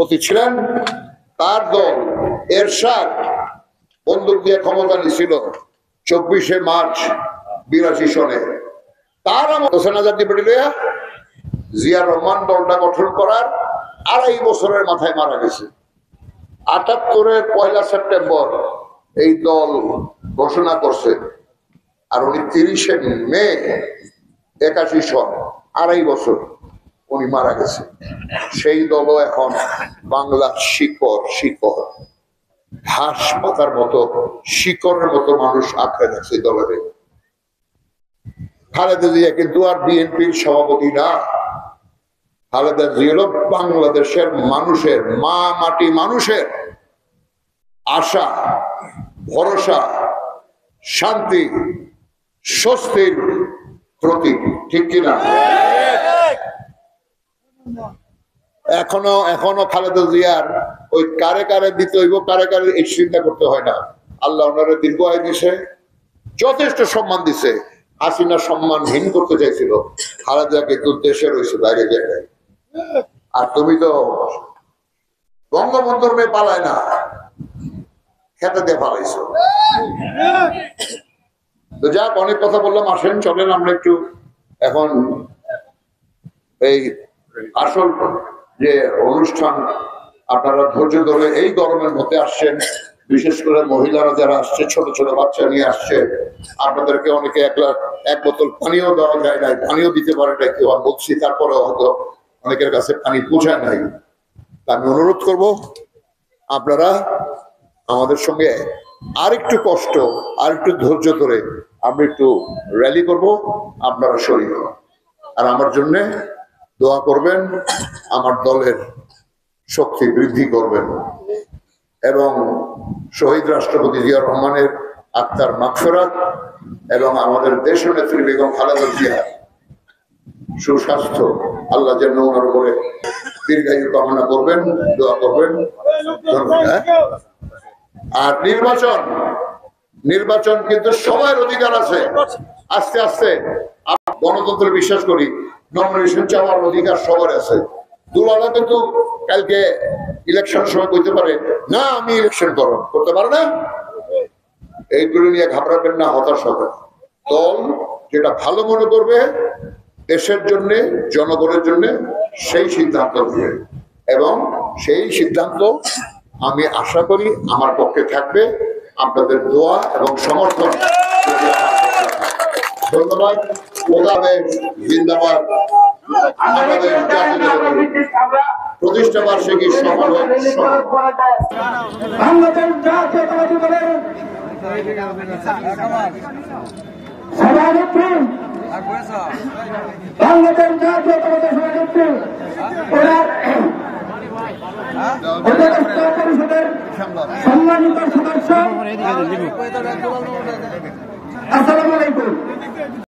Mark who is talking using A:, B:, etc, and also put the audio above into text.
A: সভাপতি ছিলেন, তার দল এরশাদ বন্দুক দিয়ে ক্ষমতা নিয়েছিল 24শে মার্চ 82 সনে। তার হোসেন আজাদ বেরিলিয়া জিয়া রহমান দলটা গঠন করার 2.5 বছরের মাথায় মারা গেছে। 78-এর 1 সেপ্টেম্বর এই দল ঘোষণা করছে, আর উনি 30শে মে 81 সন, 2.5 বছর উনি মারা গেছে। সেই দলও এখন বাংলার শিকড় ঘাস পাতার মতো শিকড়ের মতো মানুষ আঁকড়ে রাখছে দলের। খালেদা জিয়া কিন্তু আর বিএনপির সভাপতি না। খালেদা জিয়া হল বাংলাদেশের মানুষের, মা মাটি মানুষের আশা, ভরসা, শান্তি, স্বস্তির প্রতীক, ঠিক কিনা? এখনো খালেদা জিয়ার ওই কারে কারে দিতে হইব, কারে কারে এই চিন্তা করতে হয় না। আল্লাহ ওনারে দীর্ঘ আয়ু দিছে, যথেষ্ট সম্মান দিছে। হাসিনা সম্মানহীন করতে চাইছিল, খালেদা কিন্তু দেশে রয়েছে বাইরে জায়গায়। আর তুমি তো বঙ্গবন্ধুর মেয়ে পালায় না, খেতে দিয়ে পালাইছো। তো যাক, অনেক কথা বললাম, আসেন চলেন আমরা একটু এখন এই আসল যে অনুষ্ঠান, আপনারা ধৈর্য ধরে এই গরমের মধ্যে আসছেন, বিশেষ করে মহিলারা যারা আসছে, ছোট ছোট বাচ্চা নিয়ে আসছে, আপনাদেরকে অনেকে 1 বোতল পানিও দেওয়া যায় নাই, পানিও দিতে পারে না কেউ, বলছি তারপরে হয়তো অনেকের কাছে পানি পৌঁছায় নাই। আমি অনুরোধ করব আপনারা আমাদের সঙ্গে আরেকটু কষ্ট, আরেকটু ধৈর্য ধরে আমরা একটু র্যালি করব, আপনারা শরীর আর আমার জন্য দোয়া করবেন, আমার দলের শক্তি বৃদ্ধি করবেন এবং শহীদ রাষ্ট্রপতি জিয়া রহমানের আত্মার মাগফিরাত এবং আমাদের দেশনেত্রী বেগম খালেদা জিয়ার সুস্বাস্থ্য আল্লাহ যেন ওনার উপরে দীর্ঘায়ু কামনা করবেন, দোয়া করবেন। আর নির্বাচন কিন্তু সবার অধিকার আছে। আস্তে আস্তে গণতন্ত্রে বিশ্বাস করি, নমিনেশন চাওয়ার অধিকার সবার আছে। দুলালা কিন্তু কালকে ইলেকশন সময় কইতে পারে না আমি ইলেকশন করতে পারে না। এইগুলো নিয়ে ঘাবড়াবেন না, হতাশ হবেন। দল যেটা ভালো মনে করবে দেশের জন্য, জনগণের জন্য, সেই সিদ্ধান্ত নেবে এবং সেই সিদ্ধান্ত আমি আশা করি আমার পক্ষে থাকবে। আপনাদের দোয়া এবং সমর্থন। ধন্যবাদ। জিন্দাবাদ। আমাদের প্রতিষ্ঠা বার্ষিকী সফল
B: সম্মানিত সদস্য, আসসালামু আলাইকুম।